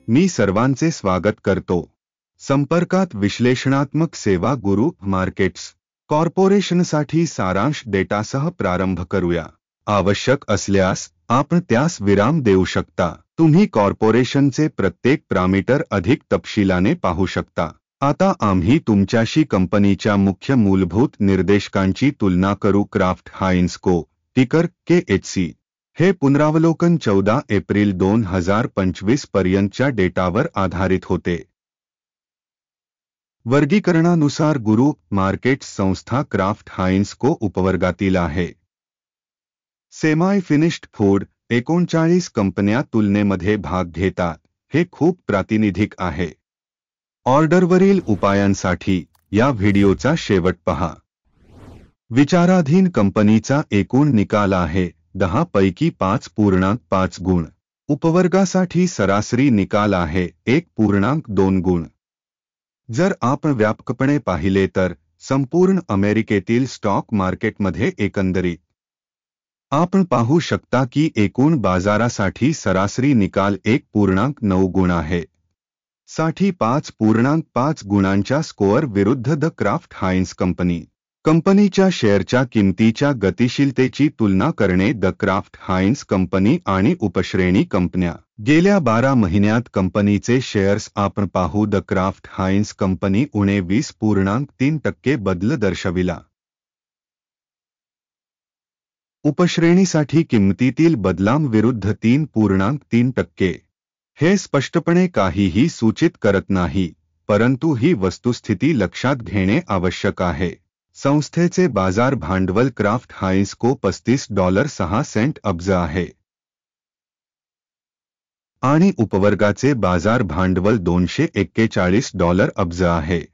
मी सर्वांचे स्वागत करतो. संपर्कात विश्लेषणात्मक सेवा गुरु मार्केट्स कॉर्पोरेशनसाठी सारांश डेटासह प्रारंभ करूया. आवश्यक असल्यास आपण त्यास विराम देऊ शकता. तुम्ही कॉर्पोरेशनचे प्रत्येक पॅरामीटर अधिक तपशिलाने पाहू शकता. आता आम्ही तुमच्याशी कंपनीच्या मुख्य मूलभूत निर्देशकांची तुलना करू. क्राफ्ट हाइन्स को टिकर KHC हे पुनरावलोकन 14 एप्रिल 2025 पर्यंतच्या डेटावर आधारित होते. वर्गीकरणानुसार गुरु मार्केट्स संस्था क्राफ्ट हाइन्स को उपवर्गातील आहे. सेमाय फिनिश्ड फूड 39 कंपन्या तुलनेमध्ये भाग घेतात. हे खूप प्रातिनिधिक आहे. ऑर्डरवरील उपायांसाठी या व्हिडिओचा शेवट पहा. विचाराधीन कंपनीचा एकूण निकाल आहे 10 पैकी 5.5 गुण. उपवर्गासाठी सरासरी निकाल आहे 1.2 गुण. जर आपण व्यापकपणे पाहिले तर संपूर्ण अमेरिकेतील स्टॉक मार्केटमध्ये एकंदरीत आपण पाहू शकता की एकूण बाजारासाठी सरासरी निकाल 1.9 गुण आहे. साठी 5.5 गुणांच्या स्कोअर विरुद्ध द क्राफ्ट हाइन्स कंपनीच्या शेअरच्या किमतीच्या गतिशीलतेची तुलना करणे. द क्राफ्ट हाइन्स कंपनी आणि उपश्रेणी कंपन्या गेल्या 12 महिन्यात कंपनीचे शेअर्स आपण पाहू. द क्राफ्ट हाइन्स कंपनी उणे 20.3% बदल दर्शविला. उपश्रेणीसाठी किंमतीतील बदलांविरुद्ध 3.3%. हे स्पष्टपणे काहीही सूचित करत नाही, परंतु ही वस्तुस्थिती लक्षात घेणे आवश्यक आहे. संस्थेचे बाजार भांडवल क्राफ्ट हाइन्स को $35.06 अब्ज आहे आणि उपवर्गाचे बाजार भांडवल $241 अब्ज आहे.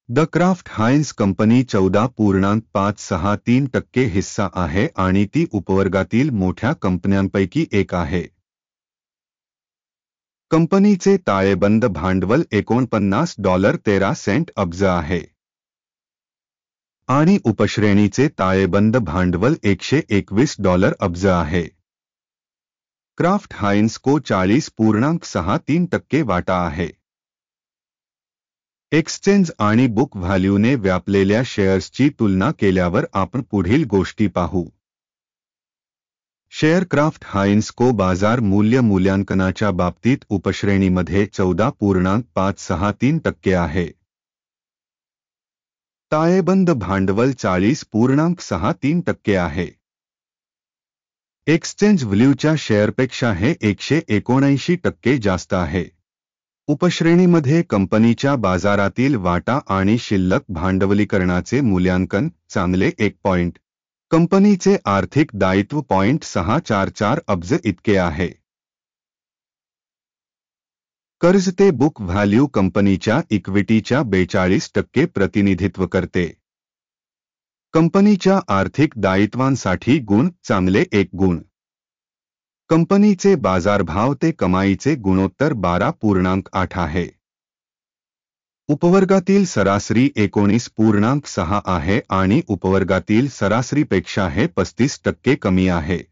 द क्राफ्ट हाइन्स कंपनी 14.563% हिस्सा आहे आणि ती उपवर्गातील मोठ्या कंपन्यांपैकी एक आहे. कंपनीचे ताळेबंद भांडवल $49.13 अब्ज आहे आणि उपश्रेणीचे ताळेबंद भांडवल $121 अब्ज आहे. क्राफ्ट हाइन्स को 40.63% वाटा आहे. एक्सचेंज आणि बुक व्हॅल्यूने व्यापलेल्या शेअर्सची तुलना केल्यावर आपण पुढील गोष्टी पाहू. शेअर क्राफ्ट हाइन्स को बाजार मूल्य मूल्यांकनाच्या बाबतीत उपश्रेणीमध्ये 14.563% आहे. ताळेबंद भांडवल 40.63% आहे. एक्सचेंज व्हॅल्यूच्या शेअरपेक्षा हे 179% जास्त आहे. उपश्रेणीमध्ये कंपनीच्या बाजारातील वाटा आणि शिल्लक भांडवलीकरणाचे मूल्यांकन चांगले 1 पॉइंट. कंपनीचे आर्थिक दायित्व $644 अब्ज इतके आहे. कर्ज ते बुक व्हॅल्यू कंपनीच्या इक्विटीच्या 42% प्रतिनिधित्व करते. कंपनीच्या आर्थिक दायित्वांसाठी गुण चांगले 1 गुण. कंपनीचे बाजारभाव ते कमाईचे गुणोत्तर 12.8 आहे. उपवर्गातील सरासरी 19.6 आहे आणि उपवर्गातील सरासरीपेक्षा हे 35% कमी आहे.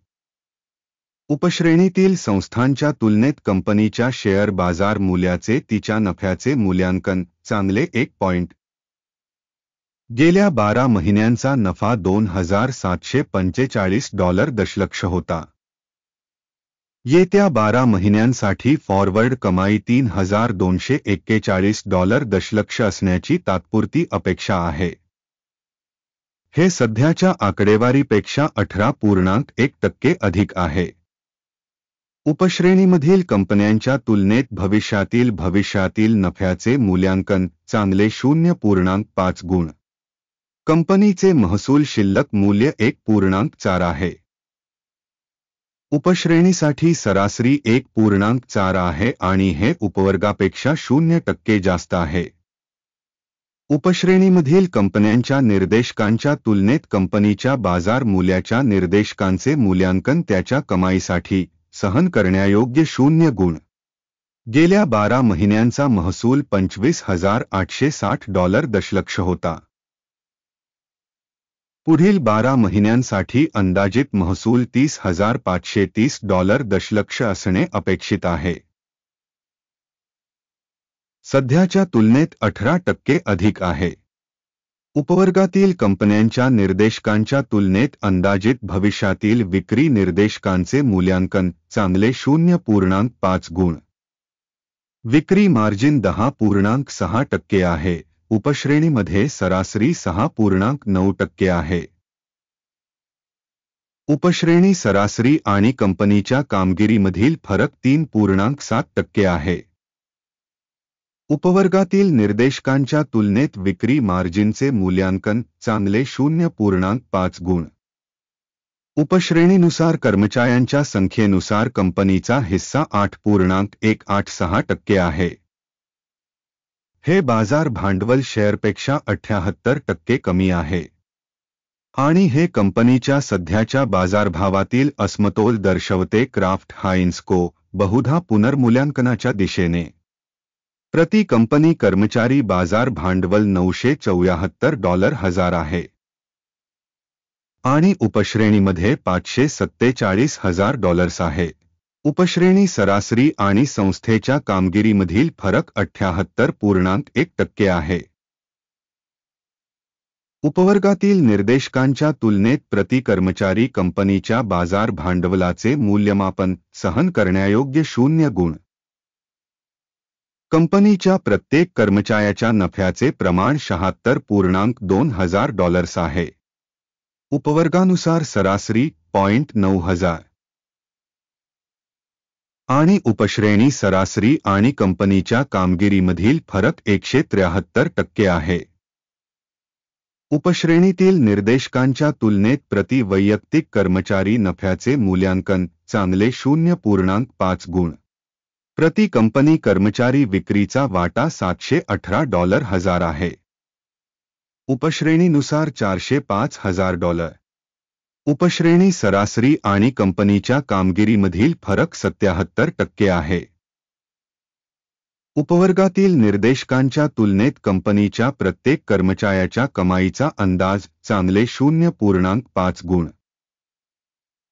उपश्रेणीतील संस्थांच्या तुलनेत कंपनीच्या शेअर बाजार मूल्याचे तिच्या नफ्याचे मूल्यांकन चांगले 1 पॉइंट. गेल्या 12 महिन्यांचा नफा $2,745 दशलक्ष होता. येत्या 12 महिन्यांसाठी फॉरवर्ड कमाई $3,241 दशलक्ष असण्याची तात्पुरती अपेक्षा आहे. हे सध्याच्या आकडेवारीपेक्षा 18.1% अधिक आहे. उपश्रेणीमधील कंपन्यांच्या तुलनेत भविष्यातील नफ्याचे मूल्यांकन चांगले 0.5 गुण. कंपनीचे महसूल शिल्लक मूल्य 1.4 आहे. उपश्रेणीसाठी सरासरी 1.4 आहे आणि हे उपवर्गापेक्षा 0% जास्त आहे. उपश्रेणीमधील कंपन्यांच्या निर्देशकांच्या तुलनेत कंपनीच्या बाजार मूल्याच्या निर्देशकांचे मूल्यांकन त्याच्या कमाईसाठी सहन करण्यायोग्य 0 गुण. गेल्या 12 महिन्यांचा महसूल $25,860 दशलक्ष होता. पुढील 12 महिन्यांसाठी अंदाजित महसूल $30,530 दशलक्ष असणे अपेक्षित आहे. सध्याच्या तुलनेत 18% अधिक आहे. उपवर्गातील कंपन्यांच्या निर्देशकांच्या तुलनेत अंदाजित भविष्यातील विक्री निर्देशकांचे मूल्यांकन चांगले 0.5 गुण. विक्री मार्जिन 10.6% आहे. उपश्रेणीमध्ये सरासरी 6.9% आहे. उपश्रेणी सरासरी आणि कंपनीच्या कामगिरीमधील फरक 3.7% आहे. उपवर्गातील निर्देशकांच्या तुलनेत विक्री मार्जिनचे मूल्यांकन चांगले 0.5 गुण. उपश्रेणीनुसार कर्मचाऱ्यांच्या संख्येनुसार कंपनीचा हिस्सा 8.186% आहे. हे बाजार भांडवल शेअरपेक्षा 78% कमी आहे आणि हे कंपनीच्या सध्याच्या बाजारभावातील असमतोल दर्शवते. क्राफ्ट हाइन्स को बहुधा पुनर्मूल्यांकनाच्या दिशेने. प्रति कंपनी कर्मचारी बाजार भांडवल $974 आहे आणि उपश्रेणीमध्ये $547,000 आहे. उपश्रेणी सरासरी आणि संस्थेच्या कामगिरीमधील फरक 78.1% आहे. उपवर्गातील निर्देशकांच्या तुलनेत प्रति कर्मचारी कंपनीच्या बाजार भांडवलाचे मूल्यमापन सहन करण्यायोग्य 0 गुण. कंपनीच्या प्रत्येक कर्मचाऱ्याच्या नफ्याचे प्रमाण $76.2 आहे. उपवर्गानुसार सरासरी 9,000 आणि उपश्रेणी सरासरी आणि कंपनीच्या कामगिरीमधील फरक 173% आहे. उपश्रेणीतील निर्देशकांच्या तुलनेत प्रति वैयक्तिक कर्मचारी नफ्याचे मूल्यांकन चांगले 0.5 गुण. प्रति कंपनी कर्मचारी विक्रीचा वाटा $718,000 आहे. उपश्रेणीनुसार $405,000. उपश्रेणी सरासरी आणि कंपनीच्या कामगिरीमधील फरक 77% आहे. उपवर्गातील निर्देशकांच्या तुलनेत कंपनीच्या प्रत्येक कर्मचाऱ्याच्या कमाईचा अंदाज चांगले 0.5 गुण.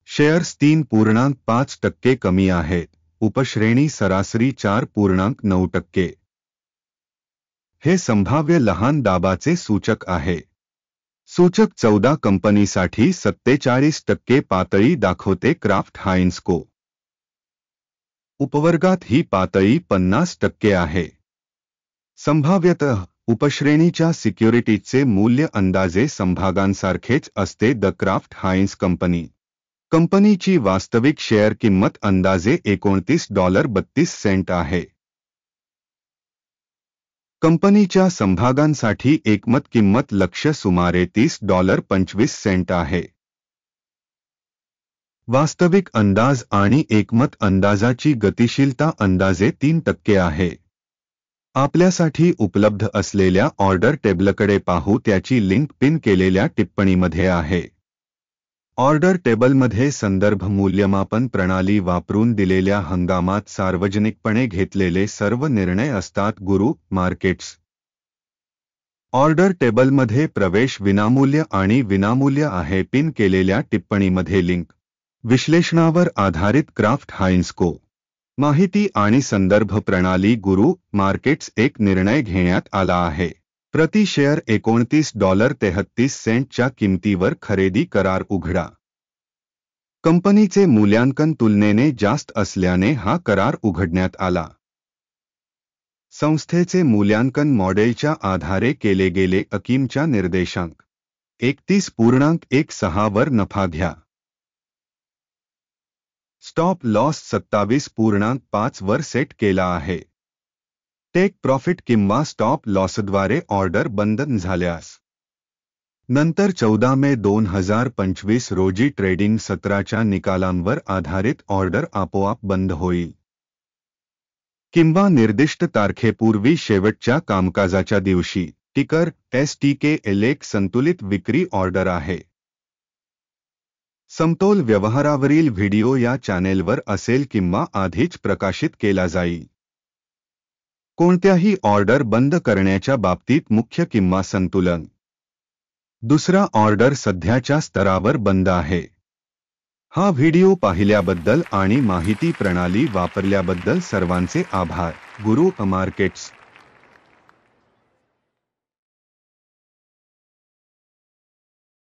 शेअर्स 3.5% कमी आहेत. उपश्रेणी सरासरी 4.9%. हे संभाव्य लहान दाबाचे सूचक आहे. सूचक 14 कंपनीसाठी 47% पातळी दाखवते. क्राफ्ट हाइन्स को उपवर्गात ही पातळी 50% आहे. संभाव्यतः उपश्रेणीच्या सिक्युरिटीजचे मूल्य अंदाजे समभागांसारखेच असते. द क्राफ्ट हाइन्स कंपनीची वास्तविक शेअर किंमत अंदाजे $29.32 आहे. कंपनीच्या समभागांसाठी एकमत किंमत लक्ष्य सुमारे $30.25 आहे. वास्तविक अंदाज आणि एकमत अंदाजाची गतिशीलता अंदाजे 3% आहे. आपल्यासाठी उपलब्ध असलेल्या ऑर्डर टेबलकडे पाहू. त्याची लिंक पिन केलेल्या टिप्पणीमध्ये आहे. ऑर्डर टेबलमध्ये संदर्भ मूल्यमापन प्रणाली वापरून दिलेल्या हंगामात सार्वजनिकपणे घेतलेले सर्व निर्णय असतात. गुरु मार्केट्स ऑर्डर टेबलमध्ये प्रवेश विनामूल्य आणि विनामूल्य आहे. पिन केलेल्या टिप्पणीमध्ये लिंक. विश्लेषणावर आधारित क्राफ्ट हाइन्स को माहिती आणि संदर्भ प्रणाली. गुरु मार्केट्स एक निर्णय घेण्यात आला आहे. प्रति शेअर $29.33 च्या किमतीवर खरेदी करार उघडा. कंपनीचे मूल्यांकन तुलनेने जास्त असल्याने हा करार उघडण्यात आला. संस्थेचे मूल्यांकन मॉडेलच्या आधारे केले गेले. अकीमच्या निर्देशांक 31.16 वर नफा घ्या. स्टॉप लॉस 27.5 वर सेट केला आहे. टेक प्रॉफिट किंवा स्टॉप लॉसद्वारे ऑर्डर बंद झाल्यास नंतर 14 मे 2025 रोजी ट्रेडिंग सत्राच्या निकालांवर आधारित ऑर्डर आपोआप बंद होईल किंवा निर्दिष्ट तारखेपूर्वी शेवटच्या कामकाजाच्या दिवशी. टिकर STKL एक संतुलित विक्री ऑर्डर आहे. समतोल व्यवहारावरील व्हिडिओ या चॅनेलवर असेल किंवा आधीच प्रकाशित केला जाईल. कोणत्याही ऑर्डर बंद करण्याच्या बाबतीत मुख्य किंवा संतुलन. दुसरा ऑर्डर सध्याच्या स्तरावर बंद आहे. हा व्हिडिओ पाहिल्याबद्दल आणि माहिती प्रणाली वापरल्याबद्दल सर्वांचे आभार. गुरु मार्केट्स